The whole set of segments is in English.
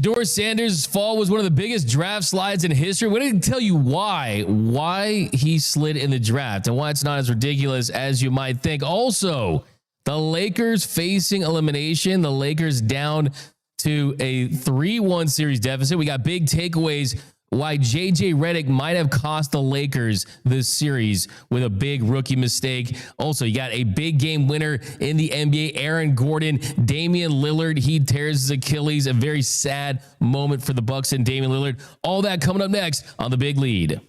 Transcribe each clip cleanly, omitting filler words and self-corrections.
Shedeur Sanders' fall was one of the biggest draft slides in history. We're going to tell you why he slid in the draft and why it's not as ridiculous as you might think. Also, the Lakers facing elimination. The Lakers down to a 3-1 series deficit. We got big takeaways why JJ Redick might have cost the Lakers this series with a big rookie mistake. Also, you got a big game winner in the NBA, Aaron Gordon, Damian Lillard. He tears his Achilles. A very sad moment for the Bucks and Damian Lillard. All that coming up next on The Big Lead.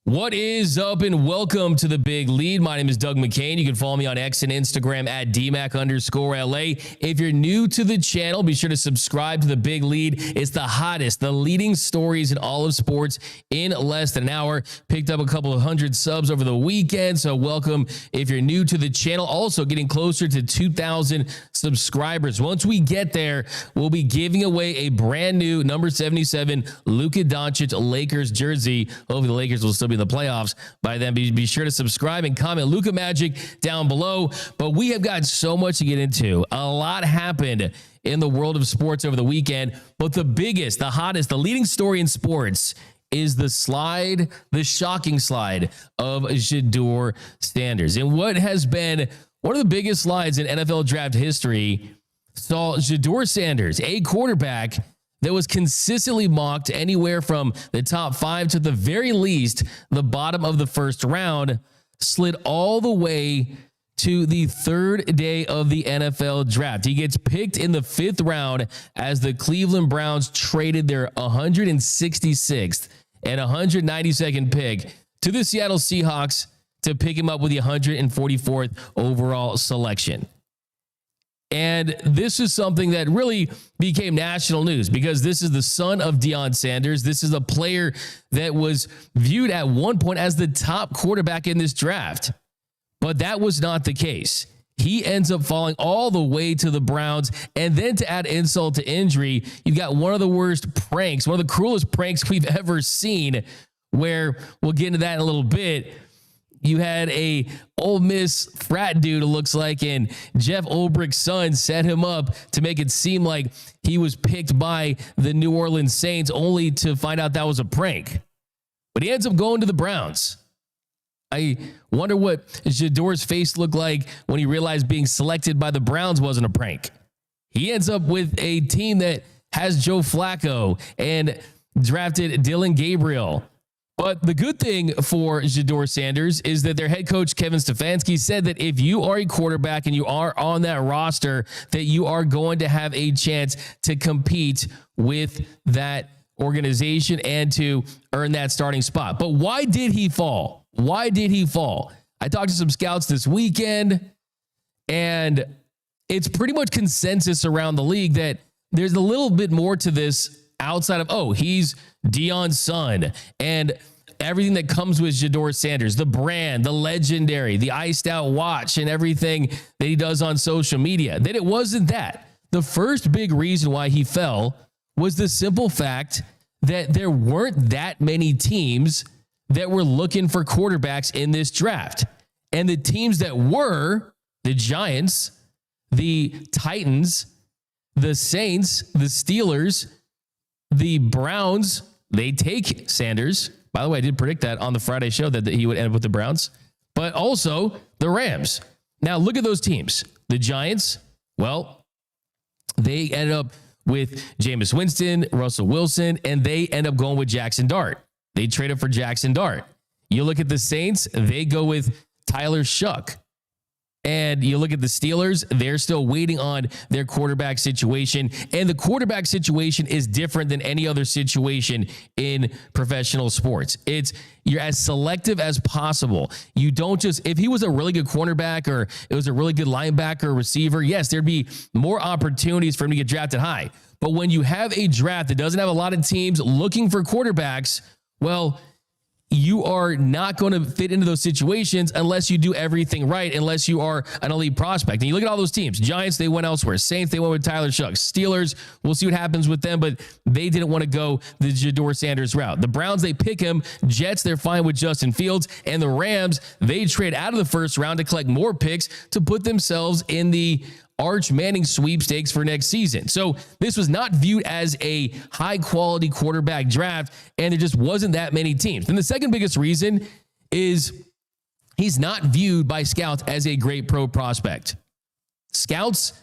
What is up and welcome to The Big Lead. My name is Doug McKain. You can follow me on X and Instagram at DMAC_LA. If you're new to the channel, be sure to subscribe to The Big Lead. It's the hottest, the leading stories in all of sports in less than an hour. Picked up a couple of hundred subs over the weekend, so welcome if you're new to the channel. Also getting closer to 2,000 subscribers. Once we get there, we'll be giving away a brand new number 77 Luka Doncic Lakers jersey. Hopefully the Lakers will still be in the playoffs by then. Be sure to subscribe and comment Luka Magic down below. But we have got so much to get into. A lot happened in the world of sports over the weekend, but the biggest, the hottest, the leading story in sports is the slide, the shocking slide of Shedeur Sanders. And what has been one of the biggest slides in NFL draft history saw Shedeur Sanders, a quarterback that was consistently mocked anywhere from the top 5 to the very least the bottom of the first round, slid all the way to the third day of the NFL draft. He gets picked in the 5th round as the Cleveland Browns traded their 166th and 192nd pick to the Seattle Seahawks to pick him up with the 144th overall selection. And this is something that really became national news because this is the son of Deion Sanders. This is a player that was viewed at one point as the top quarterback in this draft. But that was not the case. He ends up falling all the way to the Browns. And then to add insult to injury, you've got one of the worst pranks, one of the cruelest pranks we've ever seen, where we'll get into that in a little bit. You had a Ole Miss frat dude, it looks like, and Jeff Ulbricht's son set him up to make it seem like he was picked by the New Orleans Saints, only to find out that was a prank. But he ends up going to the Browns. I wonder what Shedeur's face looked like when he realized being selected by the Browns wasn't a prank. He ends up with a team that has Joe Flacco and drafted Dylan Gabriel. But the good thing for Shedeur Sanders is that their head coach, Kevin Stefanski, said that if you are a quarterback and you are on that roster, that you are going to have a chance to compete with that organization and to earn that starting spot. But why did he fall? Why did he fall? I talked to some scouts this weekend, and it's pretty much consensus around the league that there's a little bit more to this outside of, he's Deion's son and everything that comes with Shedeur Sanders, the brand, the legendary, the iced out watch and everything that he does on social media, that it wasn't that. The first big reason why he fell was the simple fact that there weren't that many teams that were looking for quarterbacks in this draft. And the teams that were, the Giants, the Titans, the Saints, the Steelers, the Browns, they take Sanders. By the way, I did predict that on the Friday show that he would end up with the Browns, but also the Rams. Now look at those teams. The Giants, well, they ended up with Jameis Winston, Russell Wilson, and they end up going with Jackson Dart. They traded for Jackson Dart. You look at the Saints, they go with Tyler Shuck. And you look at the Steelers, they're still waiting on their quarterback situation. And the quarterback situation is different than any other situation in professional sports. You're as selective as possible. You don't just, if he was a really good cornerback or it was a really good linebacker or receiver, yes, there'd be more opportunities for him to get drafted high. But when you have a draft that doesn't have a lot of teams looking for quarterbacks, Well, you are not going to fit into those situations unless you do everything right, unless you are an elite prospect. And you look at all those teams. Giants, they went elsewhere. Saints, they went with Tyler Shucks. Steelers, we'll see what happens with them, but they didn't want to go the Shedeur Sanders route. The Browns, they pick him. Jets, they're fine with Justin Fields. And the Rams, they trade out of the first round to collect more picks to put themselves in the Arch Manning sweepstakes for next season. So this was not viewed as a high quality quarterback draft, and there just wasn't that many teams. And the second biggest reason is he's not viewed by scouts as a great pro prospect. Scouts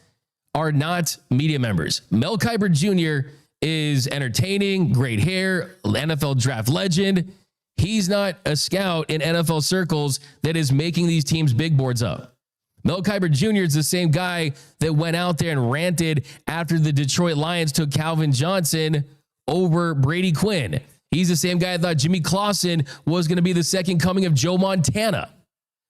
are not media members. Mel Kiper Jr. is entertaining, great hair, NFL draft legend. He's not a scout in NFL circles that is making these teams big boards up. Mel Kiper Jr. is the same guy that went out there and ranted after the Detroit Lions took Calvin Johnson over Brady Quinn. He's the same guy that thought Jimmy Clausen was going to be the second coming of Joe Montana.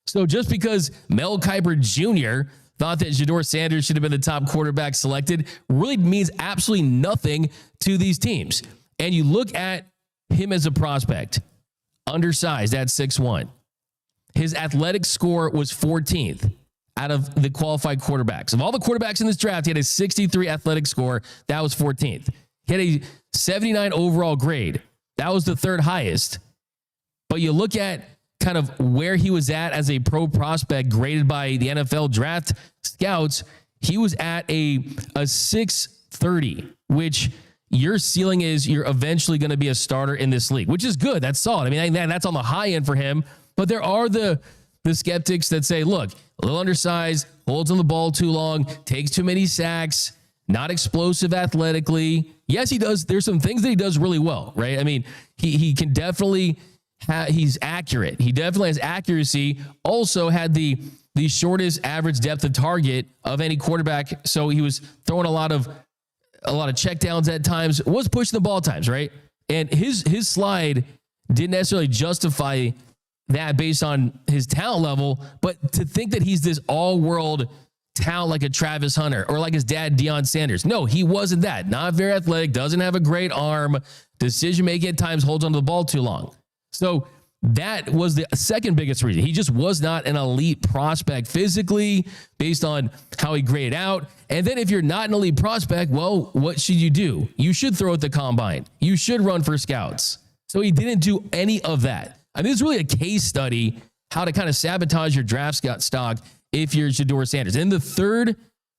So just because Mel Kiper Jr. thought that Shedeur Sanders should have been the top quarterback selected really means absolutely nothing to these teams. And you look at him as a prospect, undersized at 6'1". His athletic score was 14th. Out of the qualified quarterbacks. Of all the quarterbacks in this draft, he had a 63 athletic score. That was 14th. He had a 79 overall grade. That was the third highest. But you look at kind of where he was at as a pro prospect graded by the NFL draft scouts, he was at a 630, which your ceiling is you're eventually going to be a starter in this league, which is good. That's solid. I mean, that's on the high end for him. But there are the skeptics that say, look, a little undersized, holds on the ball too long, takes too many sacks, not explosive athletically. Yes, he does. There's some things that he does really well, right? I mean, he can definitely, he's accurate. He definitely has accuracy. Also had the shortest average depth of target of any quarterback. So he was throwing a lot of checkdowns at times, was pushing the ball at times, right? And his slide didn't necessarily justify that based on his talent level, but to think that he's this all-world talent like a Travis Hunter or like his dad, Deion Sanders. No, he wasn't that. Not very athletic, doesn't have a great arm, decision-making at times, holds onto the ball too long. So that was the second biggest reason. He just was not an elite prospect physically based on how he graded out. And then if you're not an elite prospect, well, what should you do? You should throw at the combine. You should run for scouts. So he didn't do any of that. I mean, this is really a case study how to kind of sabotage your draft stock if you're Shedeur Sanders. And the third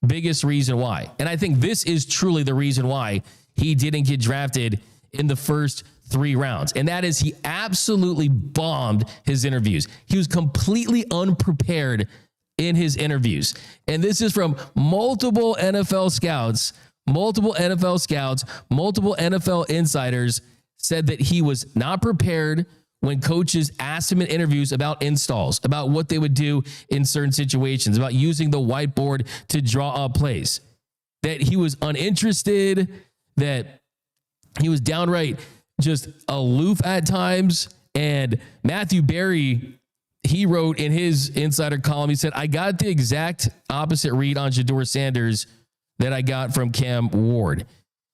biggest reason why, and I think this is truly the reason why he didn't get drafted in the first 3 rounds, and that is he absolutely bombed his interviews. He was completely unprepared in his interviews. And this is from multiple NFL scouts, multiple NFL insiders said that he was not prepared when coaches asked him in interviews about installs, about what they would do in certain situations, about using the whiteboard to draw up plays, that he was uninterested, that he was downright just aloof at times. And Matthew Berry, he wrote in his insider column, he said, I got the exact opposite read on Shedeur Sanders that I got from Cam Ward.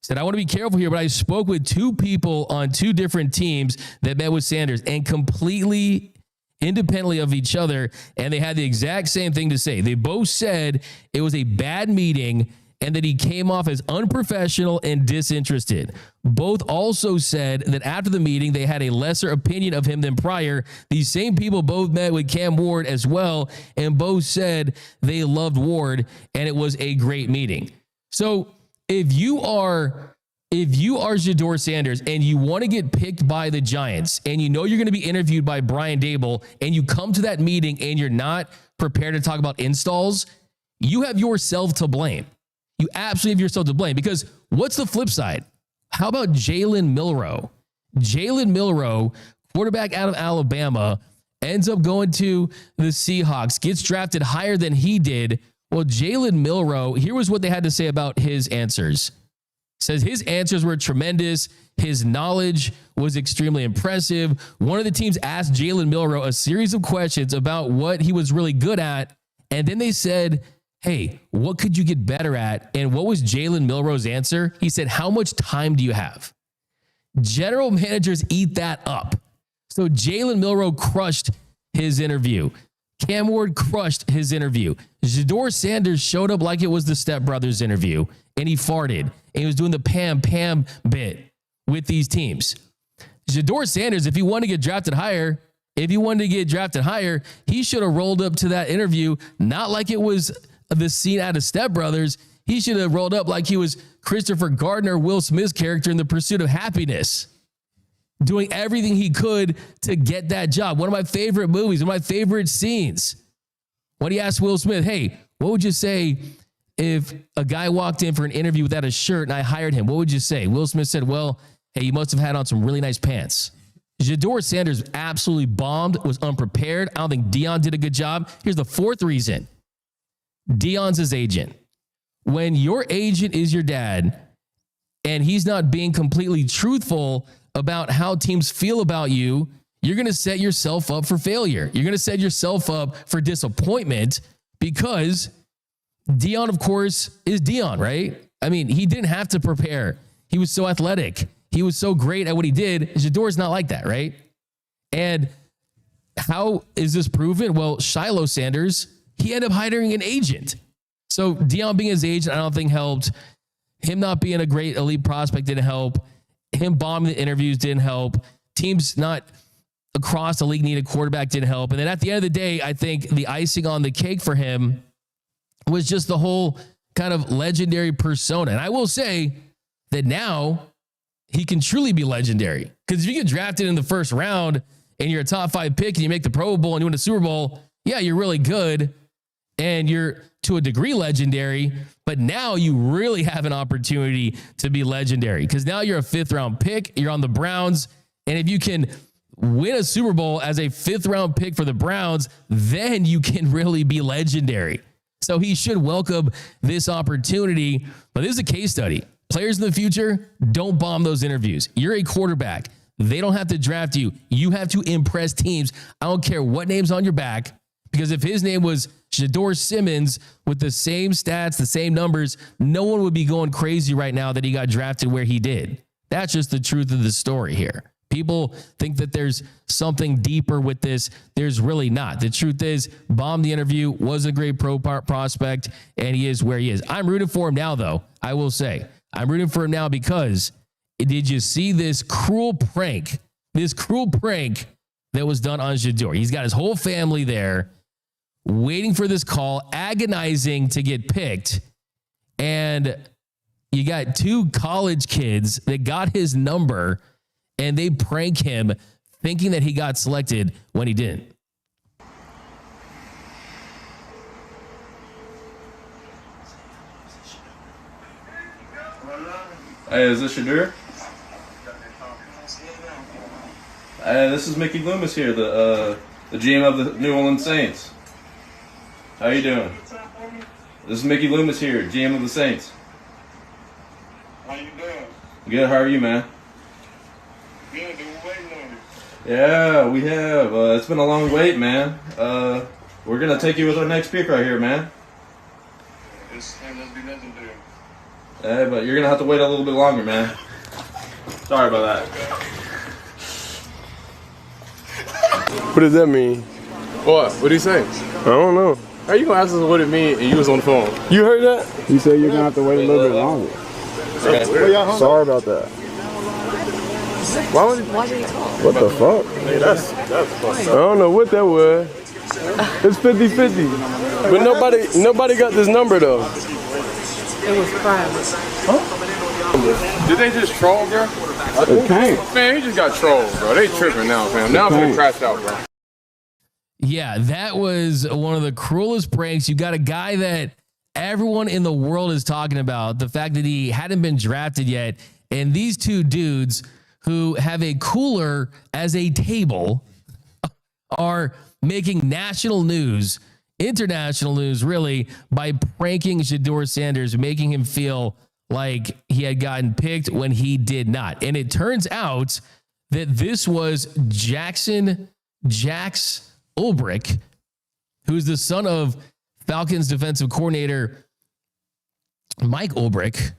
Said, I want to be careful here, but I spoke with 2 people on 2 different teams that met with Sanders and completely independently of each other, and they had the exact same thing to say. They both said it was a bad meeting and that he came off as unprofessional and disinterested. Both also said that after the meeting, they had a lesser opinion of him than prior. These same people both met with Cam Ward as well, and both said they loved Ward, and it was a great meeting. So if you are Shedeur Sanders and you want to get picked by the Giants and you know you're going to be interviewed by Brian Daboll and you come to that meeting and you're not prepared to talk about installs, you have yourself to blame. You absolutely have yourself to blame, because what's the flip side? How about Jalen Milroe? Jalen Milroe, quarterback out of Alabama, ends up going to the Seahawks, gets drafted higher than he did. Well, Jalen Milroe, here was what they had to say about his answers. Says his answers were tremendous. His knowledge was extremely impressive. One of the teams asked Jalen Milroe a series of questions about what he was really good at. And then they said, hey, what could you get better at? And what was Jalen Milroe's answer? He said, how much time do you have? General managers eat that up. So Jalen Milroe crushed his interview. Cam Ward crushed his interview. Shedeur Sanders showed up like it was the Step Brothers interview, and he farted. And he was doing the Pam bit with these teams. Shedeur Sanders, if he wanted to get drafted higher, he should have rolled up to that interview, not like it was the scene out of Step Brothers. He should have rolled up like he was Christopher Gardner, Will Smith's character in The Pursuit of Happiness, doing everything he could to get that job. One of my favorite movies, one of my favorite scenes. When he asked Will Smith, hey, what would you say if a guy walked in for an interview without a shirt and I hired him? What would you say? Will Smith said, well, hey, you must have had on some really nice pants. Shedeur Sanders absolutely bombed, was unprepared. I don't think Deion did a good job. Here's the fourth reason. Deion's his agent. When your agent is your dad and he's not being completely truthful about how teams feel about you, you're going to set yourself up for failure. You're going to set yourself up for disappointment because Deion, of course, is Deion, right? I mean, he didn't have to prepare. He was so athletic. He was so great at what he did. Shedeur's not like that, right? And how is this proven? Well, Shiloh Sanders, he ended up hiring an agent. So Deion being his agent, I don't think helped. Him not being a great elite prospect didn't help. Him bombing the interviews didn't help. Teams not across the league needed quarterback didn't help. And then at the end of the day, I think the icing on the cake for him was just the whole kind of legendary persona. And I will say that now he can truly be legendary. Because if you get drafted in the first round and you're a top 5 pick and you make the Pro Bowl and you win a Super Bowl, yeah, you're really good and you're to a degree legendary, but now you really have an opportunity to be legendary because now you're a 5th round pick, you're on the Browns, and if you can win a Super Bowl as a 5th round pick for the Browns, then you can really be legendary. So he should welcome this opportunity, but this is a case study. Players in the future, don't bomb those interviews. You're a quarterback. They don't have to draft you. You have to impress teams. I don't care what name's on your back, because if his name was Shedeur Simmons with the same stats, the same numbers, no one would be going crazy right now that he got drafted where he did. That's just the truth of the story here. People think that there's something deeper with this. There's really not. The truth is, bombed the interview, was a great prospect, and he is where he is. I'm rooting for him now, though. I will say, I'm rooting for him now because did you see this cruel prank? This cruel prank that was done on Shedeur. He's got his whole family there waiting for this call, agonizing to get picked. And you got 2 college kids that got his number and they prank him thinking that he got selected when he didn't. Hey, is this Shedeur? Hey, this is Mickey Loomis here, the GM of the New Orleans Saints. How you doing? This is Mickey Loomis here, GM of the Saints. How you doing? Good, how are you, man? Good, been waiting on you. Yeah, we have. It's been a long wait, man. We're going to take you with our next pick right here, man. This thing must be legendary. Hey, but you're going to have to wait a little bit longer, man. Sorry about that. What does that mean? What? What did he say? I don't know. How you gonna ask us what it mean and you was on the phone? You heard that? You said you're gonna have to wait a little bit longer. Sorry about that. Why did he call? What the fuck? Hey, that's fucked I up. don't know what that was. It's 50-50. But nobody got this number though. It was private. Did they just troll, bro? It can't. Man, he just got trolled, bro. They tripping now, fam. Now I'm gonna crash out, bro. Yeah, that was one of the cruelest pranks. You got a guy that everyone in the world is talking about, the fact that he hadn't been drafted yet, and these 2 dudes who have a cooler as a table are making national news, international news, really, by pranking Shedeur Sanders, making him feel like he had gotten picked when he did not. And it turns out that this was Jax Ulbrich, who's the son of Falcons defensive coordinator Mike Ulbrich, I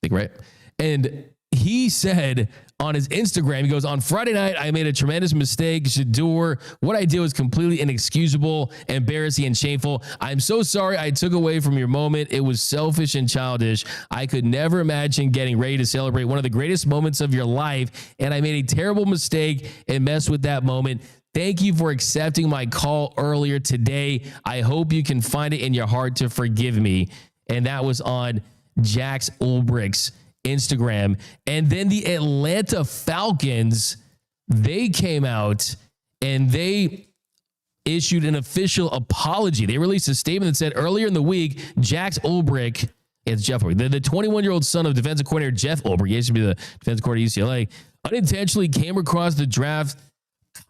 think, right? And he said on his Instagram. He goes, on Friday night, I made a tremendous mistake. Shedeur, what I did was completely inexcusable, embarrassing, and shameful. I'm so sorry I took away from your moment. It was selfish and childish. I could never imagine getting ready to celebrate one of the greatest moments of your life, and I made a terrible mistake and messed with that moment. Thank you for accepting my call earlier today. I hope you can find it in your heart to forgive me. And that was on Jax Ulbricht's Instagram. And then the Atlanta Falcons, they came out and they issued an official apology. They released a statement that said earlier in the week, Jax Ulbricht, it's Jeff Ulbricht, the 21-year-old son of defensive coordinator Jeff Ulbricht, he used to be the defensive coordinator at UCLA, unintentionally came across the draft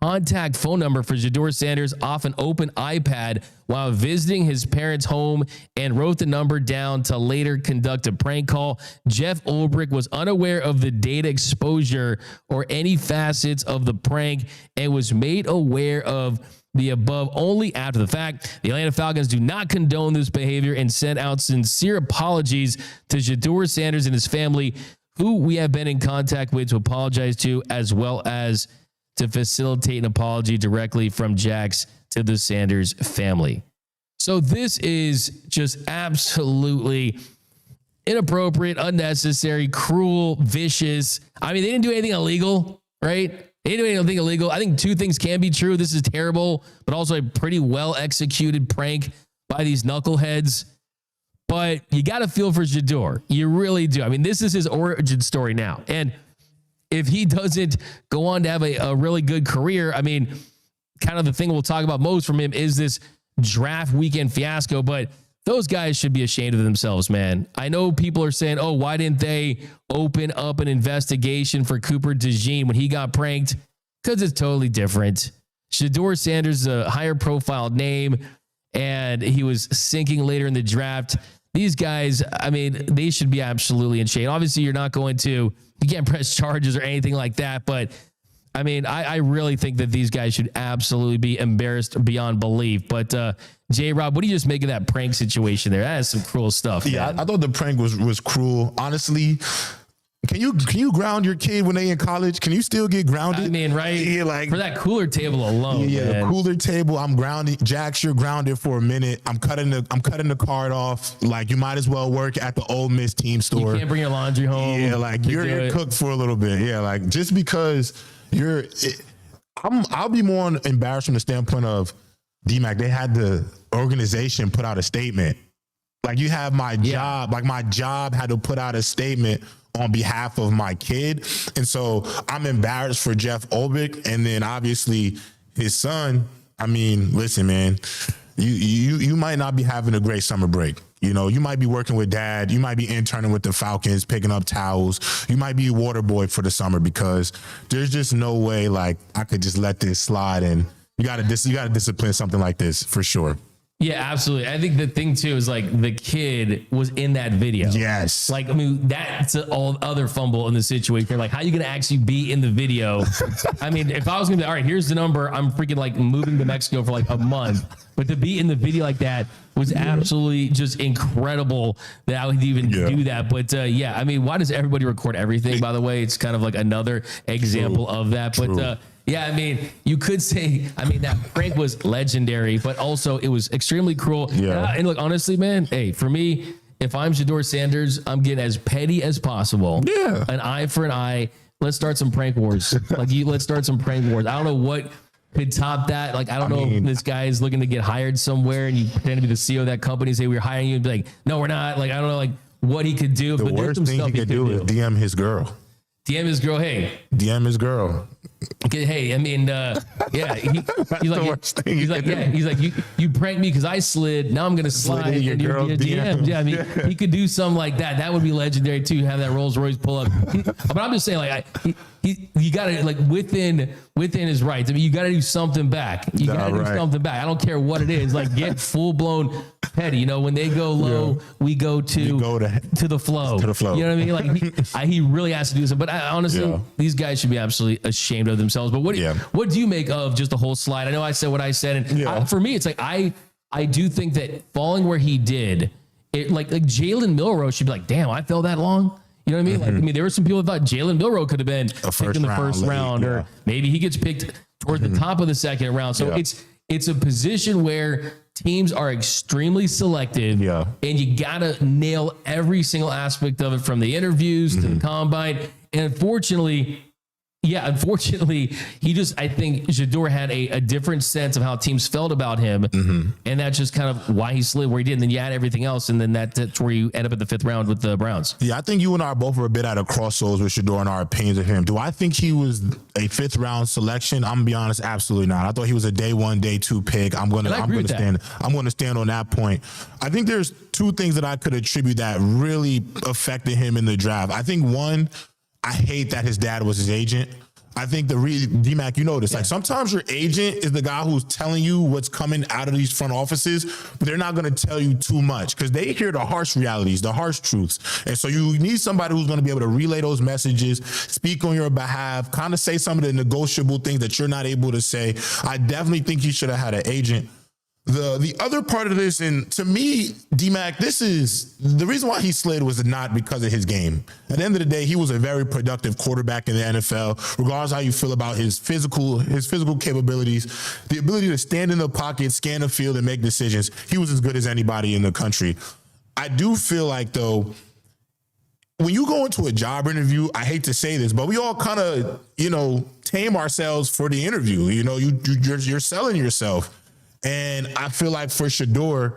contact phone number for Shedeur Sanders off an open iPad while visiting his parents' home and wrote the number down to later conduct a prank call. Jeff Ulbricht was unaware of the data exposure or any facets of the prank and was made aware of the above only after the fact. The Atlanta Falcons do not condone this behavior and send out sincere apologies to Shedeur Sanders and his family, who we have been in contact with to apologize to, as well as to facilitate an apology directly from Jax to the Sanders family. So this is just absolutely inappropriate, unnecessary, cruel, vicious. I mean, they didn't do anything illegal, right? They didn't do anything illegal. I think two things can be true. This is terrible, but also a pretty well executed prank by these knuckleheads. But you got to feel for Shedeur. You really do. I mean, this is his origin story now. And if he doesn't go on to have a really good career, I mean, kind of the thing we'll talk about most from him is this draft weekend fiasco, but those guys should be ashamed of themselves, man. I know people are saying, oh, why didn't they open up an investigation for Cooper DeJean when he got pranked? Because it's totally different. Shedeur Sanders is a higher profile name, and he was sinking later in the draft. These guys, I mean, they should be absolutely ashamed. Obviously, you can't press charges or anything like that. But I mean, I really think that these guys should absolutely be embarrassed beyond belief. But J-Rob, what do you just make of that prank situation there? That is some cruel stuff. Yeah, man. I thought the prank was cruel. Honestly, can you ground your kid when they in college? Can you still get grounded? I mean, right? Yeah, like for that cooler table alone. Yeah, man. the cooler table. I'm grounded. Jax, you're grounded for a minute. I'm cutting the card off. Like, you might as well work at the Ole Miss team store. You can't bring your laundry home. Yeah, like you're cooked for a little bit. Yeah, like just because I'll be more embarrassed from the standpoint of DMAC. They had the organization put out a statement. Like, you have my job. Like, my job had to put out a statement on behalf of my kid. And so I'm embarrassed for Jeff Ulbricht. And then obviously his son. I mean, listen, man, you might not be having a great summer break. You know, you might be working with dad. You might be interning with the Falcons, picking up towels. You might be a water boy for the summer, because there's just no way like I could just let this slide. And you got to discipline something like this for sure. Yeah, absolutely. I think the thing too is like the kid was in that video. Yes. Like, I mean, that's all other fumble in the situation. Like, how are you going to actually be in the video? I mean, if I was going to be, all right, here's the number, I'm freaking like moving to Mexico for like a month. But to be in the video like that was absolutely just incredible that I would even do that. But yeah, I mean, why does everybody record everything, by the way? It's kind of like another example of that. But yeah, I mean, you could say, I mean, that prank was legendary, but also it was extremely cruel. Yeah. And look, honestly, man, hey, for me, if I'm Shedeur Sanders, I'm getting as petty as possible. Yeah. An eye for an eye. Let's start some prank wars. Let's start some prank wars. I don't know what could top that. Like, I don't know if this guy is looking to get hired somewhere and you pretend to be the CEO of that company and say, we're hiring you, and be like, no, we're not. Like, I don't know, like, what he could do. The but worst thing he could do is DM his girl. DM his girl, hey. DM his girl. Okay, hey, I mean, yeah, he's like, you pranked me because I slid. Now I'm gonna slide in your DMs. Yeah, I mean, he could do something like that. That would be legendary too. Have that Rolls Royce pull up. But I'm just saying, like, you gotta, like, within his rights. I mean, you gotta do something back. You gotta do something back. I don't care what it is. Like, get full blown petty. You know, when they go low, we go to the flow. To the flow. You know what I mean? Like, he really has to do something. But honestly, these guys should be absolutely ashamed of themselves. But what do you make of just the whole slide? I know I said what I said, and for me, it's like I do think that falling where he did, it like Jalen Milroe should be like, damn, I fell that long. You know what I mean? Like, I mean, there were some people that thought Jalen Milroe could have been picked in the first round, or maybe he gets picked towards the top of the second round. So it's a position where teams are extremely selective, and you gotta nail every single aspect of it, from the interviews to the combine. And unfortunately, I think Shedeur had a different sense of how teams felt about him. And that's just kind of why he slid where he did. And then you add everything else. And then that's where you end up at the 5th round with the Browns. Yeah, I think you and I both were a bit at a crossroads with Shedeur and our opinions of him. Do I think he was a 5th round selection? I'm gonna be honest, absolutely not. I thought he was a day 1, day 2 pick. I'm gonna stand on that point. I think there's 2 things that I could attribute that really affected him in the draft. I think one, I hate that his dad was his agent. I think D-Mac, you know this. Like, sometimes your agent is the guy who's telling you what's coming out of these front offices, but they're not going to tell you too much because they hear the harsh realities, the harsh truths. And so you need somebody who's going to be able to relay those messages, speak on your behalf, kind of say some of the negotiable things that you're not able to say. I definitely think he should have had an agent. The other part of this, and to me, D-Mac, this is the reason why he slid, was not because of his game. At the end of the day, he was a very productive quarterback in the NFL, regardless of how you feel about his physical capabilities, the ability to stand in the pocket, scan the field, and make decisions. He was as good as anybody in the country. I do feel like, though, when you go into a job interview, I hate to say this, but we all kind of, tame ourselves for the interview. You're selling yourself. And I feel like for Shedeur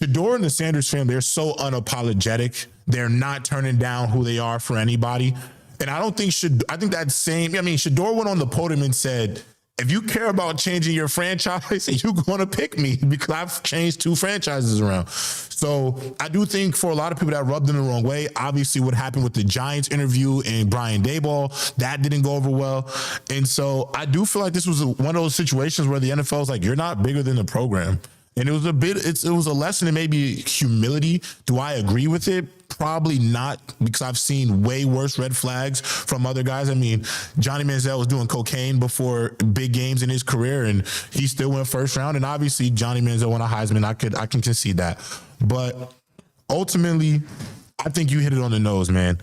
and the Sanders family, they're so unapologetic. They're not turning down who they are for anybody. And I don't think Shedeur went on the podium and said, if you care about changing your franchise, you're going to pick me because I've changed 2 franchises around. So I do think for a lot of people that rubbed them the wrong way, obviously what happened with the Giants interview and Brian Daboll, that didn't go over well. And so I do feel like this was one of those situations where the NFL was like, you're not bigger than the program. And it was a lesson in maybe humility. Do I agree with it? Probably not, because I've seen way worse red flags from other guys. I mean, Johnny Manziel was doing cocaine before big games in his career, and he still went first round. And obviously, Johnny Manziel won a Heisman. I can concede that. But ultimately, I think you hit it on the nose, man.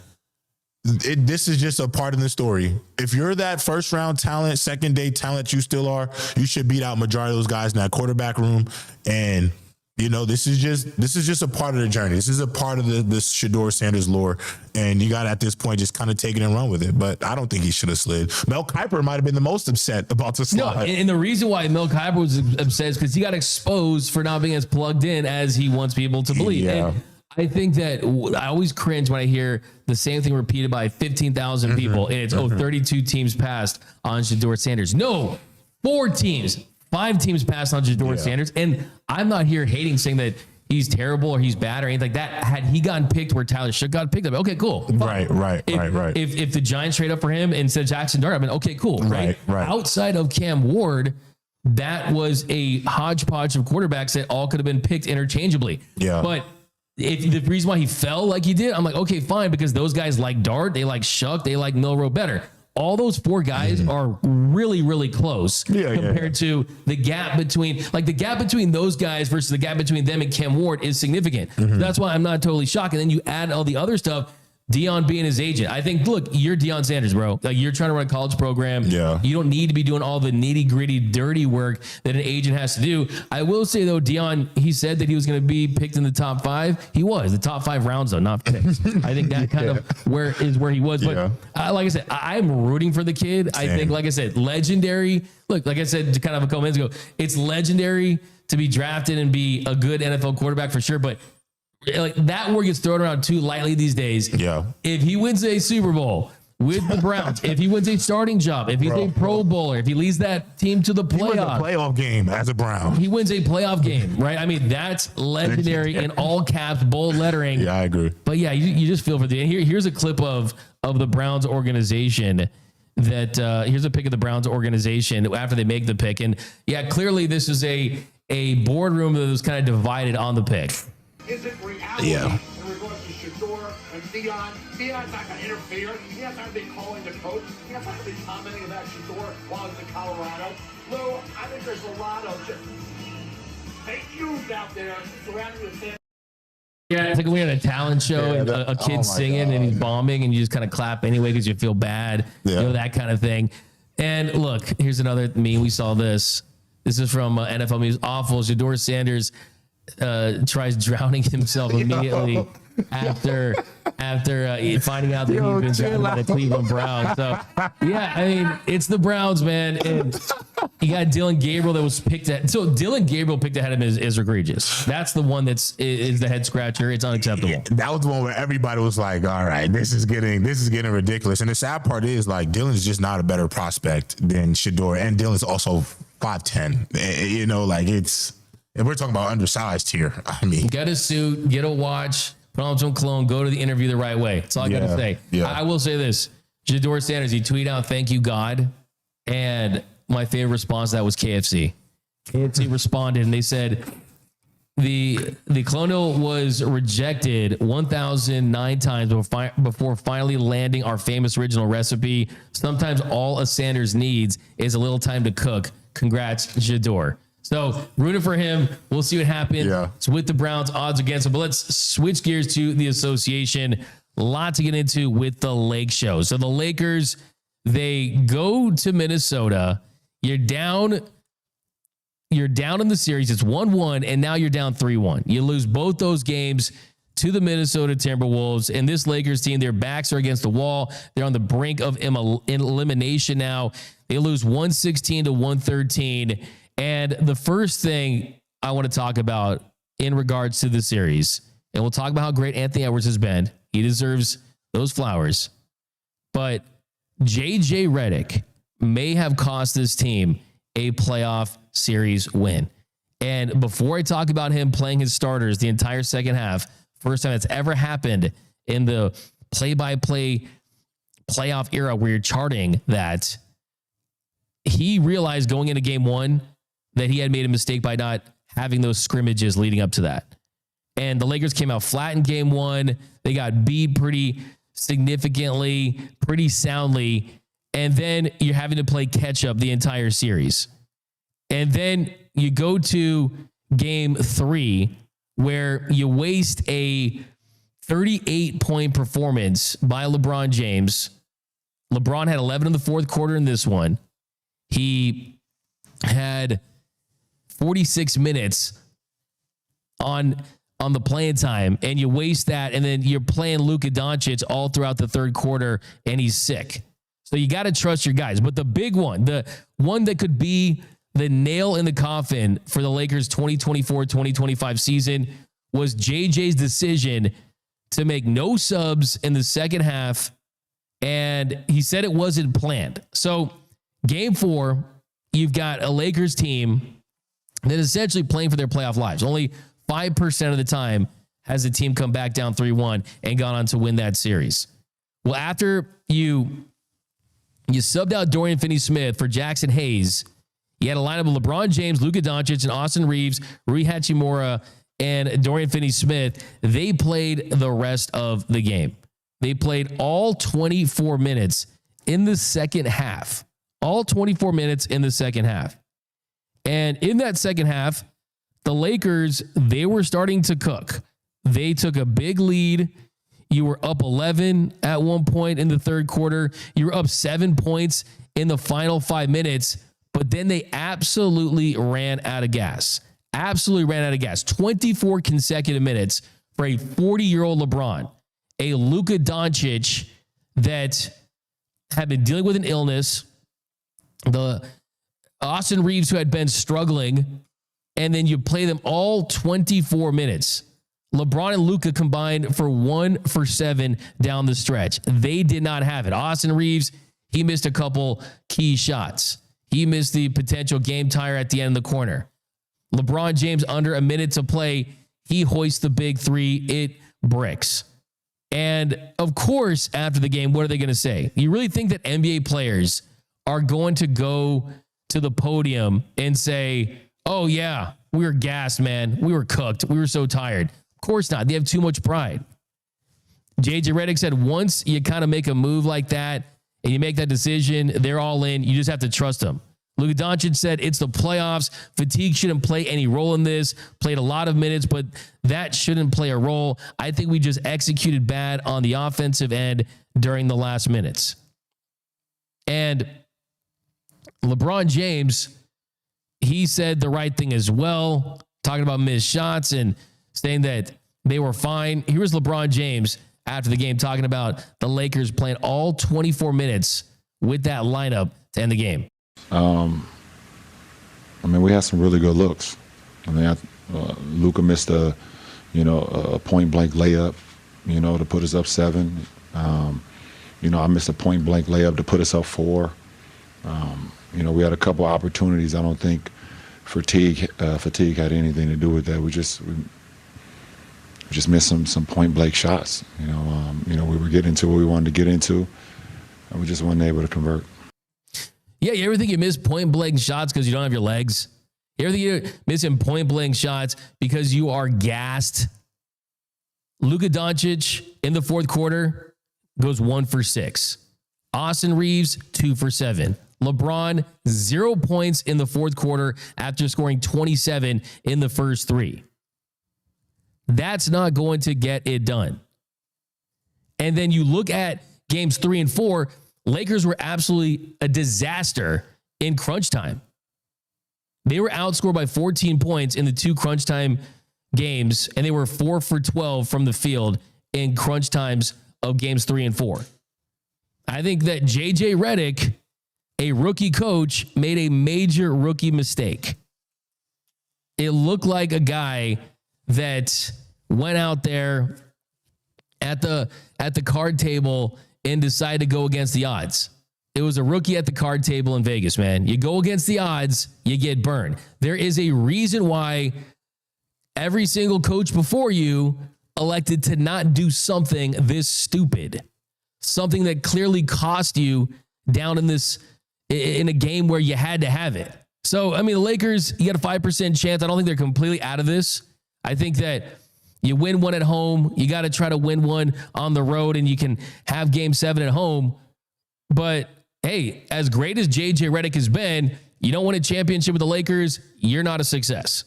This is just a part of the story. If you're that first round talent, second day talent you still are, you should beat out majority of those guys in that quarterback room. And this is just a part of the journey. This is a part of this Shedeur Sanders lore. And you got to, at this point, just kind of take it and run with it. But I don't think he should have slid. Mel Kiper might have been the most upset about the slide. No, and the reason why Mel Kiper was upset is because he got exposed for not being as plugged in as he wants people to believe. Yeah. And I think that I always cringe when I hear the same thing repeated by 15,000 people. And it's, 32 teams passed on Shedeur Sanders. No, 4 teams. 5 teams passed on Shedeur Sanders, and I'm not here hating, saying that he's terrible or he's bad or anything like that. Had he gotten picked where Tyler Shook got picked up, okay, cool. Fine. Right. If the Giants trade up for him instead of Jackson Dart, I mean, okay, cool. Right. Outside of Cam Ward, that was a hodgepodge of quarterbacks that all could have been picked interchangeably. Yeah. But if the reason why he fell like he did, I'm like, okay, fine, because those guys like Dart, they like Shuck, they like Milroe better. All those 4 guys are really, really close compared to the gap between those guys versus the gap between them and Cam Ward is significant. So that's why I'm not totally shocked. And then you add all the other stuff, Deion being his agent. I think, look, you're Deion Sanders, bro. Like, you're trying to run a college program. Yeah. You don't need to be doing all the nitty gritty, dirty work that an agent has to do. I will say, though, Deion, he said that he was going to be picked in the top 5. He was. The top 5 rounds, though, not picks. I think that kind of where he was. But like I said, I'm rooting for the kid. Same. I think, like I said, legendary. Look, like I said kind of a couple minutes ago, it's legendary to be drafted and be a good NFL quarterback for sure. But like, that word gets thrown around too lightly these days. Yeah. If he wins a Super Bowl with the Browns, if he wins a starting job, if he's a Pro Bowler, if he leads that team to the playoffs, he wins a playoff game as a Brown. He wins a playoff game, right? I mean, that's legendary in all caps, bold lettering. Yeah, I agree. But yeah, you just feel for the. And here's a clip of the Browns organization. Here's a pick of the Browns organization after they make the pick, and yeah, clearly this is a boardroom that was kind of divided on the pick. Is it reality in regards to Shedeur and Deion? Deion's not going to interfere. He's not going to be calling the coach. He's not going to be commenting about Shedeur while he's in Colorado. Lou, I think there's a lot of just fake news out there surrounding the Yeah, it's like when you're at a talent show and a kid's singing and he's bombing and you just kind of clap anyway because you feel bad, you know, that kind of thing. And look, here's another meme. We saw this. This is from NFL News. Awful. Shedeur Sanders tries drowning himself immediately after finding out that he's been drafted by the Cleveland Browns. So, yeah, I mean, it's the Browns, man. And you got Dylan Gabriel that was picked at. So Dylan Gabriel picked ahead of him is egregious. That's the one is the head scratcher. It's unacceptable. Yeah, that was the one where everybody was like, all right, this is getting ridiculous. And the sad part is, like, Dylan's just not a better prospect than Shedeur. And Dylan's also 5'10". You know, like, and we're talking about undersized here. I mean, get a suit, get a watch, put on some cologne, go to the interview the right way. That's all I got to say. Yeah. I will say this. Shedeur Sanders, he tweeted out, "Thank you, God." And my favorite response to that was KFC. KFC responded and they said, the colonial was rejected 1,009 times before finally landing our famous original recipe. Sometimes all a Sanders needs is a little time to cook. Congrats, Shedeur. So rooting for him. We'll see what happens. Yeah. It's with the Browns, odds against him. But let's switch gears to the association. A lot to get into with the Lake Show. So the Lakers, they go to Minnesota. You're down in the series. It's 1-1, and now you're down 3-1. You lose both those games to the Minnesota Timberwolves. And this Lakers team, their backs are against the wall. They're on the brink of elimination now. They lose 116 to 113. And the first thing I want to talk about in regards to the series, and we'll talk about how great Anthony Edwards has been. He deserves those flowers. But JJ Redick may have cost this team a playoff series win. And before I talk about him playing his starters the entire second half, first time it's ever happened in the play-by-play playoff era where you're charting that, he realized going into game one that he had made a mistake by not having those scrimmages leading up to that. And the Lakers came out flat in game one. They got beat pretty significantly, pretty soundly. And then you're having to play catch up the entire series. And then you go to game three where you waste a 38-point performance by LeBron James. LeBron had 11 in the fourth quarter in this one. He had 46 minutes on the playing time, and you waste that, and then you're playing Luka Doncic all throughout the third quarter, and he's sick. So you got to trust your guys. But the big one, the one that could be the nail in the coffin for the Lakers 2024-2025 season was JJ's decision to make no subs in the second half, and he said it wasn't planned. So game four, you've got a Lakers team that is essentially playing for their playoff lives. Only 5% of the time has the team come back down 3-1 and gone on to win that series. Well, after you subbed out Dorian Finney-Smith for Jackson Hayes, you had a lineup of LeBron James, Luka Doncic, and Austin Reeves, Rui Hachimura, and Dorian Finney-Smith. They played the rest of the game. They played all 24 minutes in the second half. All 24 minutes in the second half. And in that second half, the Lakers, they were starting to cook. They took a big lead. You were up 11 at one point in the third quarter. You were up 7 points in the final 5 minutes, but then they absolutely ran out of gas. Absolutely ran out of gas. 24 consecutive minutes for a 40-year-old LeBron, a Luka Doncic that had been dealing with an illness, the Austin Reeves who had been struggling, and then you play them all 24 minutes. LeBron and Luka combined for 1 for 7 down the stretch. They did not have it. Austin Reeves, he missed a couple key shots. He missed the potential game tire at the end of the corner. LeBron James, under a minute to play, he hoists the big three. It bricks. And of course, after the game, what are they going to say? You really think that NBA players are going to go to the podium and say, oh yeah, we were gassed, man. We were cooked. We were so tired. Of course not. They have too much pride. JJ Redick said once you kind of make a move like that and you make that decision, they're all in. You just have to trust them. Luka Doncic said it's the playoffs. Fatigue shouldn't play any role in this. Played a lot of minutes, but that shouldn't play a role. I think we just executed bad on the offensive end during the last minutes. And LeBron James, he said the right thing as well, talking about missed shots and saying that they were fine. Here's LeBron James after the game talking about the Lakers playing all 24 minutes with that lineup to end the game. I mean, we had some really good looks. I mean, Luka missed a point blank layup, to put us up 7. I missed a point blank layup to put us up 4. We had a couple opportunities. I don't think fatigue had anything to do with that. We just missed some point blank shots. We were getting to what we wanted to get into, and we just weren't able to convert. Yeah, you ever think you miss point blank shots because you don't have your legs? You ever think you're missing point blank shots because you are gassed? Luka Doncic in the fourth quarter goes 1 for 6. Austin Reeves, 2 for 7. LeBron, 0 points in the fourth quarter after scoring 27 in the first 3. That's not going to get it done. And then you look at games 3 and 4, Lakers were absolutely a disaster in crunch time. They were outscored by 14 points in the 2 crunch time games, and they were 4 for 12 from the field in crunch times of games 3 and 4. I think that JJ Redick, a rookie coach, made a major rookie mistake. It looked like a guy that went out there at the card table and decided to go against the odds. It was a rookie at the card table in Vegas, man. You go against the odds, you get burned. There is a reason why every single coach before you elected to not do something this stupid. Something that clearly cost you down in a game where you had to have it. So, I mean, the Lakers, you got a 5% chance. I don't think they're completely out of this. I think that you win one at home, you got to try to win one on the road, and you can have game 7 at home. But hey, as great as JJ Redick has been, you don't win a championship with the Lakers, you're not a success.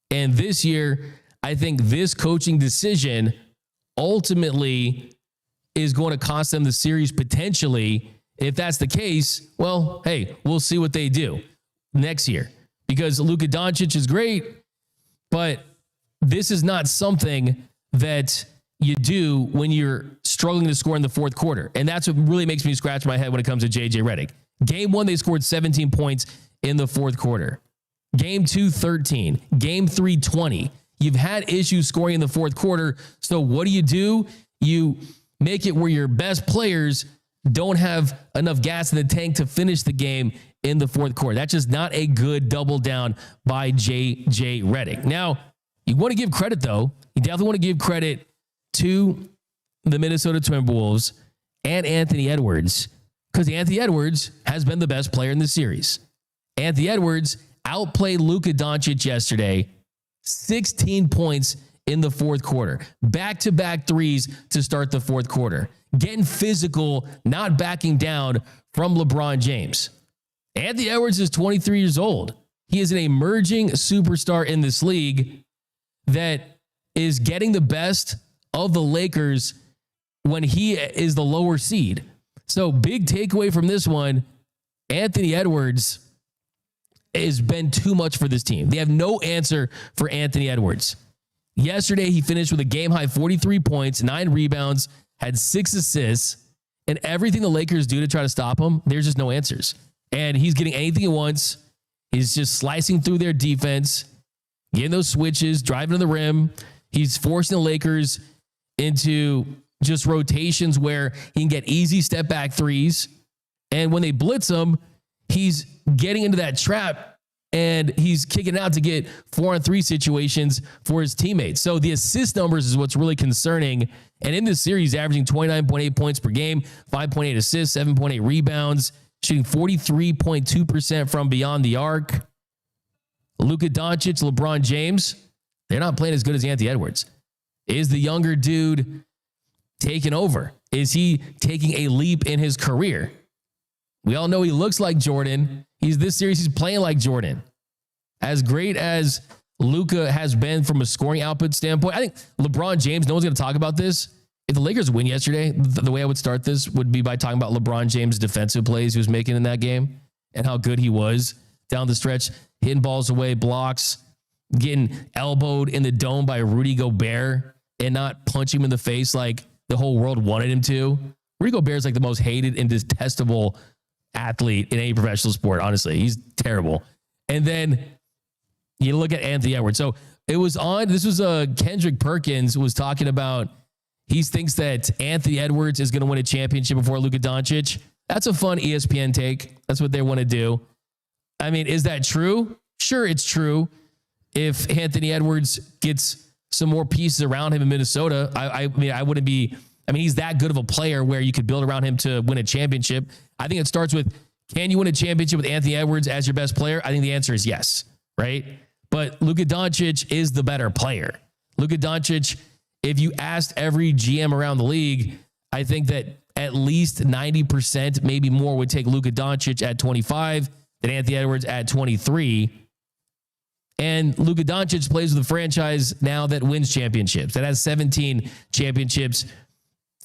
And this year, I think this coaching decision ultimately is going to cost them the series potentially. If that's the case, well, hey, we'll see what they do next year. Because Luka Doncic is great, but this is not something that you do when you're struggling to score in the fourth quarter. And that's what really makes me scratch my head when it comes to JJ Redick. Game 1, they scored 17 points in the fourth quarter. Game 2, 13. Game 3, 20. You've had issues scoring in the fourth quarter. So what do? You make it where your best players don't have enough gas in the tank to finish the game in the fourth quarter. That's just not a good double down by JJ Redick. Now, you want to give credit, though. You definitely want to give credit to the Minnesota Timberwolves and Anthony Edwards, because Anthony Edwards has been the best player in the series. Anthony Edwards outplayed Luka Doncic yesterday, 16 points in the fourth quarter. Back-to-back threes to start the fourth quarter. Getting physical, not backing down from LeBron James. Anthony Edwards is 23 years old. He is an emerging superstar in this league that is getting the best of the Lakers when he is the lower seed. So big takeaway from this one, Anthony Edwards has been too much for this team. They have no answer for Anthony Edwards. Yesterday, he finished with a game-high 43 points, 9 rebounds, had 6 assists, and everything the Lakers do to try to stop him, there's just no answers. And he's getting anything he wants. He's just slicing through their defense, getting those switches, driving to the rim. He's forcing the Lakers into just rotations where he can get easy step-back threes. And when they blitz him, he's getting into that trap and he's kicking out to get 4-on-3 situations for his teammates. So the assist numbers is what's really concerning. And in this series, averaging 29.8 points per game, 5.8 assists, 7.8 rebounds, shooting 43.2% from beyond the arc. Luka Doncic, LeBron James, they're not playing as good as Anthony Edwards. Is the younger dude taking over? Is he taking a leap in his career? We all know he looks like Jordan. This series, he's playing like Jordan. As great as Luka has been from a scoring output standpoint, I think LeBron James, no one's going to talk about this. If the Lakers win yesterday, the way I would start this would be by talking about LeBron James' defensive plays he was making in that game and how good he was down the stretch, hitting balls away, blocks, getting elbowed in the dome by Rudy Gobert and not punch him in the face like the whole world wanted him to. Rudy Gobert is like the most hated and detestable athlete in any professional sport, honestly. He's terrible. And then you look at Anthony Edwards. So it was on, this was Kendrick Perkins was talking about, he thinks that Anthony Edwards is going to win a championship before Luka Doncic. That's a fun ESPN take. That's what they want to do. I mean, is that true? Sure, it's true. If Anthony Edwards gets some more pieces around him in Minnesota, I mean, I wouldn't be, I mean, he's that good of a player where you could build around him to win a championship. I think it starts with, can you win a championship with Anthony Edwards as your best player? I think the answer is yes, right? But Luka Doncic is the better player. Luka Doncic, if you asked every GM around the league, I think that at least 90%, maybe more, would take Luka Doncic at 25 than Anthony Edwards at 23. And Luka Doncic plays with a franchise now that wins championships, that has 17 championships.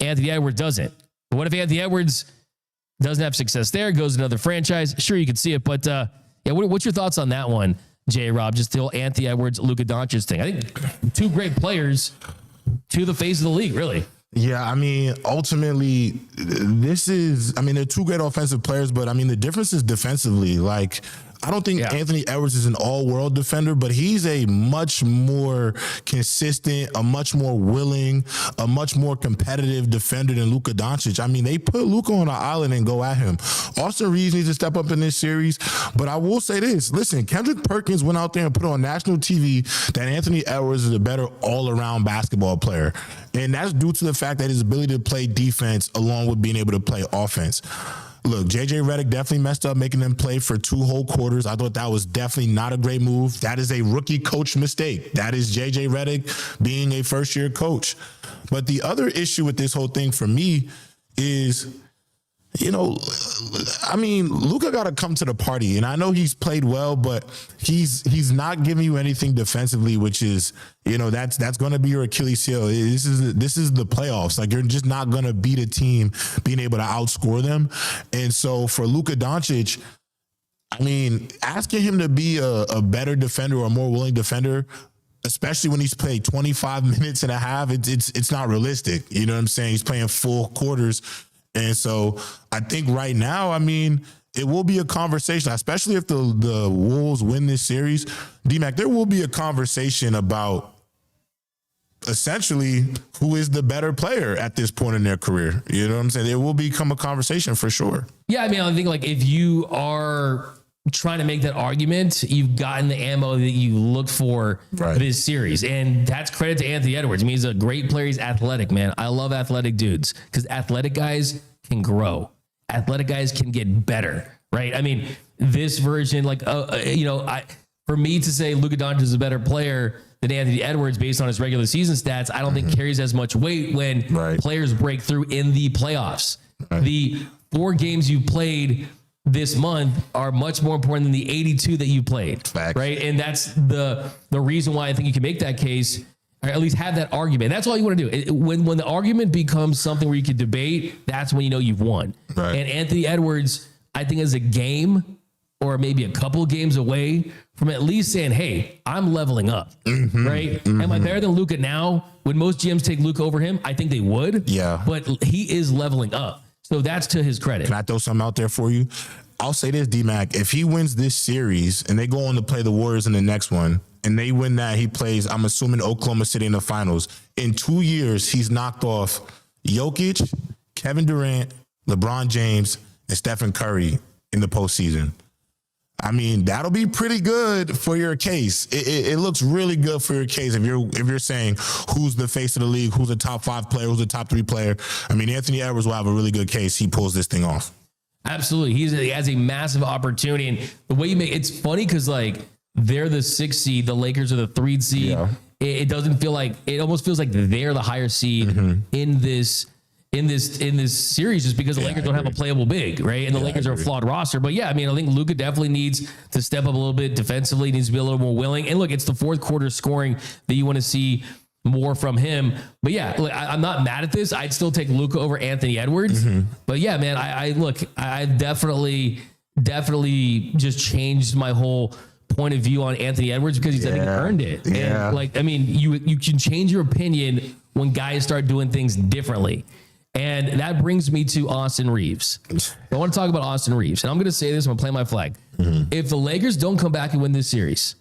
Anthony Edwards doesn't. But what if Anthony Edwards doesn't have success there, goes to another franchise? Sure, you can see it. But yeah, what's your thoughts on that one, J-Rob? Just the whole Anthony Edwards, Luka Doncic thing. I think two great players to the face of the league, really. Yeah, I mean, ultimately, they're two great offensive players, but I mean, the difference is defensively. Like, I don't think Anthony Edwards is an all-world defender, but he's a much more consistent, a much more willing, a much more competitive defender than Luka Doncic. I mean, they put Luka on an island and go at him. Austin Reeves needs to step up in this series, but I will say this. Listen, Kendrick Perkins went out there and put on national TV that Anthony Edwards is a better all-around basketball player, and that's due to the fact that his ability to play defense along with being able to play offense. Look, JJ Redick definitely messed up making them play for 2 whole quarters. I thought that was definitely not a great move. That is a rookie coach mistake. That is JJ Redick being a first-year coach. But the other issue with this whole thing for me is, you know, I mean, Luka got to come to the party. And I know he's played well, but he's not giving you anything defensively, which is, you know, that's going to be your Achilles heel. This is the playoffs. Like, you're just not going to beat a team being able to outscore them. And so for Luka Doncic, I mean, asking him to be a better defender or a more willing defender, especially when he's played 25 minutes and a half, it's not realistic. You know what I'm saying? He's playing full quarters. And so I think right now, I mean, it will be a conversation, especially if the Wolves win this series. D-Mac, there will be a conversation about essentially who is the better player at this point in their career. You know what I'm saying? There will become a conversation for sure. Yeah, I mean, I think like if you are trying to make that argument, you've gotten the ammo that you look for this series. And that's credit to Anthony Edwards. I mean, he's a great player. He's athletic, man. I love athletic dudes because athletic guys can grow. Athletic guys can get better, right? I mean, this version, like, for me to say Luka Doncic is a better player than Anthony Edwards based on his regular season stats, I don't think carries as much weight when players break through in the playoffs. The 4 games you played this month are much more important than the 82 that you played. Facts. Right? And that's the reason why I think you can make that case, or at least have that argument. That's all you want to do. When the argument becomes something where you can debate, that's when you know you've won. Right. And Anthony Edwards, I think, is a game or maybe a couple of games away from at least saying, hey, I'm leveling up. Right? Am I better than Luka now? Would most GMs take Luka over him? I think they would. Yeah. But he is leveling up. So that's to his credit. Can I throw something out there for you? I'll say this, D-Mac. If he wins this series and they go on to play the Warriors in the next one, and they win that, he plays, I'm assuming, Oklahoma City in the finals. In 2 years, he's knocked off Jokic, Kevin Durant, LeBron James, and Stephen Curry in the postseason. I mean, that'll be pretty good for your case. It looks really good for your case if you're saying who's the face of the league, who's the top 5 player, who's the top 3 player. I mean, Anthony Edwards will have a really good case. He pulls this thing off. Absolutely. He has a massive opportunity. And the way you make it's funny because, like, they're the 6th seed, the Lakers are the 3rd seed. Yeah. It doesn't feel like, it almost feels like they're the higher seed in this in this series just because the Lakers don't have a playable big, right? And the Lakers are a flawed roster. But yeah, I mean, I think Luka definitely needs to step up a little bit defensively, needs to be a little more willing. And look, it's the fourth quarter scoring that you want to see more from him. But yeah, look, I'm not mad at this. I'd still take Luka over Anthony Edwards. But yeah, man, I definitely just changed my whole point of view on Anthony Edwards because I think he earned it. Yeah. And like, I mean, you can change your opinion when guys start doing things differently. And that brings me to Austin Reeves. I want to talk about Austin Reeves. And I'm going to say this, I'm going to play my flag. If the Lakers don't come back and win this series,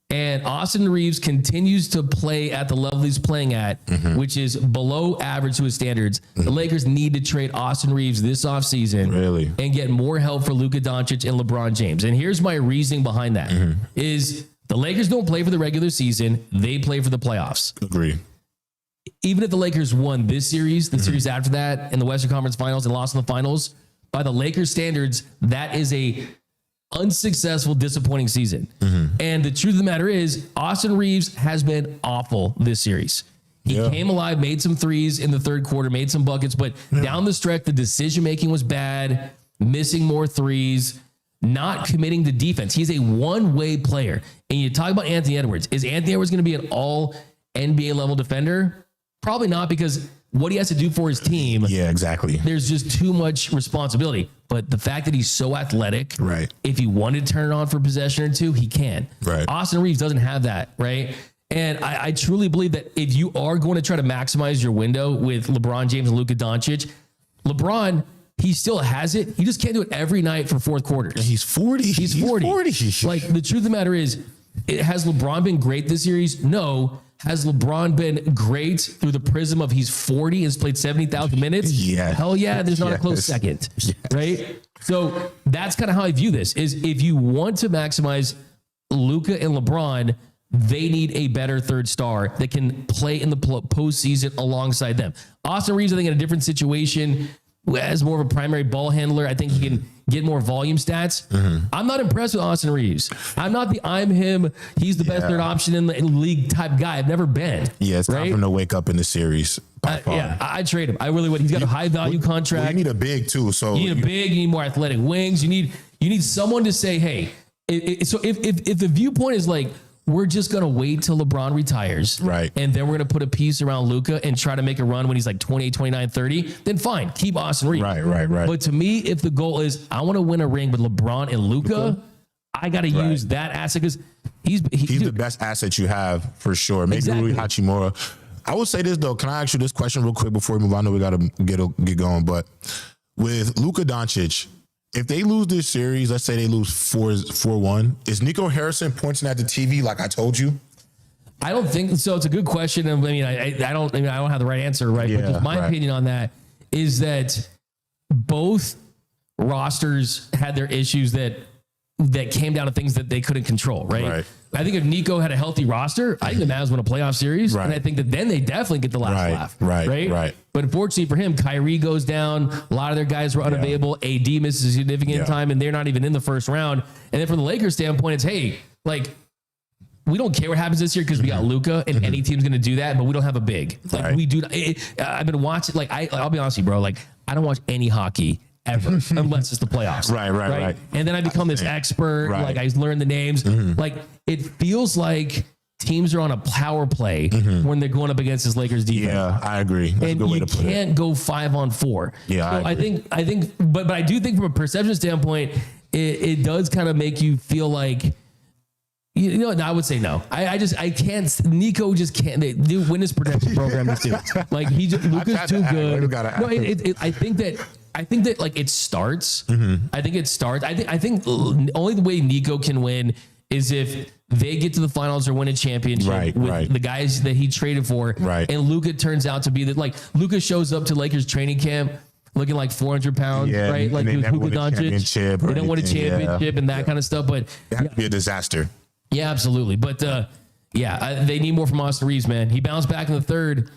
and Austin Reeves continues to play at the level he's playing at, which is below average to his standards, the Lakers need to trade Austin Reeves this offseason and get more help for Luka Doncic and LeBron James. And here's my reasoning behind that, is the Lakers don't play for the regular season. They play for the playoffs. Agree. Even if the Lakers won this series, the series after that, in the Western Conference Finals and lost in the finals, by the Lakers standards, that is a unsuccessful, disappointing season. And the truth of the matter is, Austin Reeves has been awful this series. He came alive, made some threes in the third quarter, made some buckets, but down the stretch, the decision-making was bad, missing more threes, not committing to defense. He's a one-way player. And you talk about Anthony Edwards. Is Anthony Edwards going to be an all-NBA level defender? Probably not, because what he has to do for his team. Yeah, exactly. There's just too much responsibility. But the fact that he's so athletic, right? If he wanted to turn it on for a possession or two, he can. Right. Austin Reeves doesn't have that, right? And I truly believe that if you are going to try to maximize your window with LeBron James and Luka Doncic, LeBron, he still has it. He just can't do it every night for fourth quarters. He's 40. He's 40. Like, the truth of the matter is, has LeBron been great this series? No. Has LeBron been great through the prism of he's 40 and has played 70,000 minutes? Yeah. Hell yeah, there's not a close second, right? So that's kind of how I view this, is if you want to maximize Luka and LeBron, they need a better third star that can play in the postseason alongside them. Austin Reeves, I think, in a different situation, as more of a primary ball handler, I think he can get more volume stats. I'm not impressed with Austin Reeves. I'm not I'm him. He's the best third option in the league type guy. I've never been. Yeah, it's time for him to wake up in the series. I'd trade him. I really would. He's got a high value contract. Well, you need a big too. So you need a big. You need more athletic wings. You need someone to say, hey. So if the viewpoint is like, we're just going to wait till LeBron retires. Right. And then we're going to put a piece around Luka and try to make a run when he's like 28, 29, 30. Then fine. Keep Austin Reeves. Right. But to me, if the goal is I want to win a ring with LeBron and Luka, I got to use that asset because he's the best asset you have for sure. Maybe Rui Hachimura. I will say this though. Can I ask you this question real quick before we move on? I know we got to get going. But with Luka Doncic, if they lose this series, let's say they lose 4-1, is Nico Harrison pointing at the TV like I told you? I don't think so. It's a good question. I mean, I don't have the right answer, right? Yeah, but just my opinion on that is that both rosters had their issues that came down to things that they couldn't control, right? I think if Nico had a healthy roster, I think the Mavs win a playoff series, and I think that then they definitely get the last laugh, right? But unfortunately for him, Kyrie goes down. A lot of their guys were unavailable. AD misses a significant time, and they're not even in the first round. And then from the Lakers' standpoint, it's, hey, like, we don't care what happens this year because we got Luka, and any team's going to do that, but we don't have a big. Like, we do. I've been watching, like, I'll be honest with you, bro. Like, I don't watch any hockey ever, unless it's the playoffs. Right. And then I become this expert. Like, I learn the names. Like, it feels like teams are on a power play when they're going up against this Lakers defense. Yeah, I agree. That's and a good way you to put can't go 5-on-4. Yeah, so I think, but I do think from a perception standpoint, it does kind of make you feel like, you know, I would say no. I can't. Nico just can't. They win this protection program too. Like, Luka's too good. No, I think that like it starts. I think it starts. I think only the way Nico can win is if they get to the finals or win a championship with the guys that he traded for. And Luka turns out to be like Luka shows up to Lakers training camp looking like 400 pounds, right? Like he was Luka Doncic. They don't win a championship and that kind of stuff. But it has to be a disaster. Yeah, absolutely. But they need more from Austin Reeves, man. He bounced back in the third.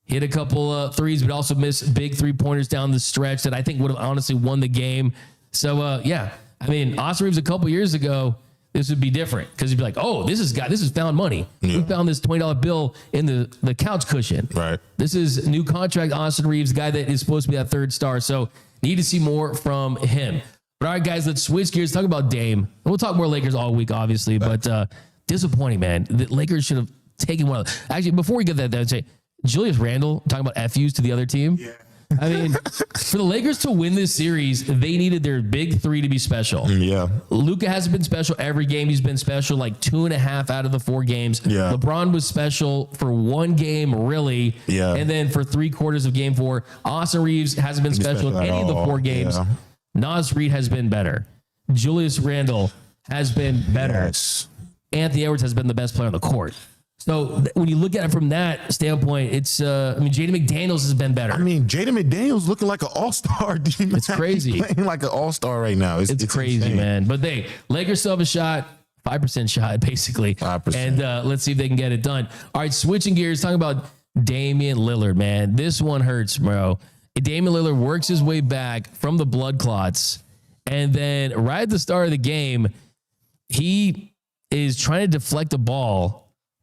Hit a couple threes, but also missed big 3-pointers down the stretch that I think would have honestly won the game. So, I mean, Austin Reeves a couple years ago, this would be different because you'd be like, oh, this is found money. We found this $20 bill in the couch cushion. Right. This is new contract, Austin Reeves, guy that is supposed to be that third star. So need to see more from him. But all right, guys, let's switch gears. Talk about Dame. We'll talk more Lakers all week, obviously, but disappointing, man. The Lakers should have taken one of them. Actually, before we get that, I'd say Julius Randle talking about FUs to the other team. Yeah. I mean, for the Lakers to win this series, they needed their big three to be special. Yeah. Luka hasn't been special every game. He's been special like 2.5 out of the 4 games. Yeah. LeBron was special for 1 game, really. Yeah. And then for 3/4 of game 4, Austin Reeves hasn't been special in any of the 4 games. Yeah. Naz Reid has been better. Julius Randle has been better. Yes. Anthony Edwards has been the best player on the court. So when you look at it from that standpoint, it's, Jaden McDaniels has been better. I mean, Jaden McDaniels looking like an all-star. It's crazy. He's playing like an all-star right now. It's crazy, insane. man. But Lakers still have a shot, 5% shot, basically. 5%. And let's see if they can get it done. All right, switching gears, talking about Damian Lillard, man. This one hurts, bro. Damian Lillard works his way back from the blood clots. And then right at the start of the game, he is trying to deflect a ball.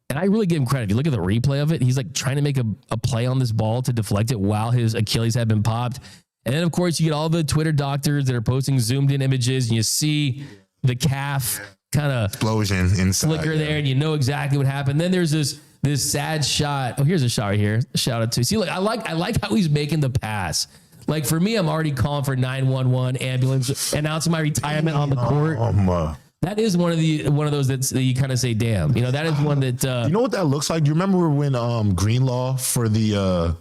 And I really give him credit. If you look at the replay of it, he's like trying to make a play on this ball to deflect it while his Achilles had been popped. And then, of course, you get all the Twitter doctors that are posting zoomed in images, and you see the calf kind of explosion inside flicker there, and you know exactly what happened. Then there's this sad shot. Oh, here's a shot right here. Shout out to. See, look, I like how he's making the pass. Like for me, I'm already calling for 911 ambulance, announcing my retirement on the court. That is one of those that you kind of say, damn. You know, that is one that you know what that looks like? Do you remember when Greenlaw for the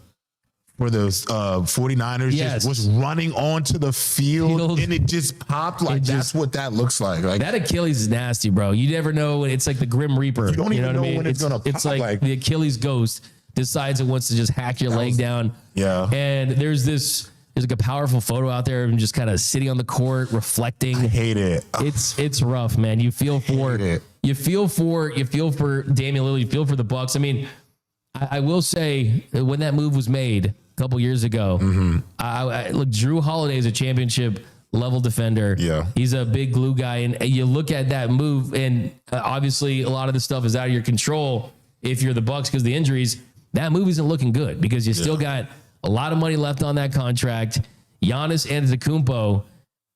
49ers just was running onto the field and it just popped? Like that's what that looks like. Like that Achilles is nasty, bro. You never know. It's like the Grim Reaper. You don't even know what I mean? when it's gonna pop. It's like the Achilles ghost decides it wants to just hack your leg down. Yeah. And there's like a powerful photo out there of him just kind of sitting on the court, reflecting. I hate it. It's rough, man. You feel for Damian Lillard. You feel for the Bucks. I mean, I will say when that move was made a couple years ago, look, Drew Holiday is a championship level defender. Yeah. He's a big glue guy. And you look at that move, and obviously a lot of the stuff is out of your control if you're the Bucks because of the injuries. That move isn't looking good because you still got a lot of money left on that contract. Giannis Antetokounmpo.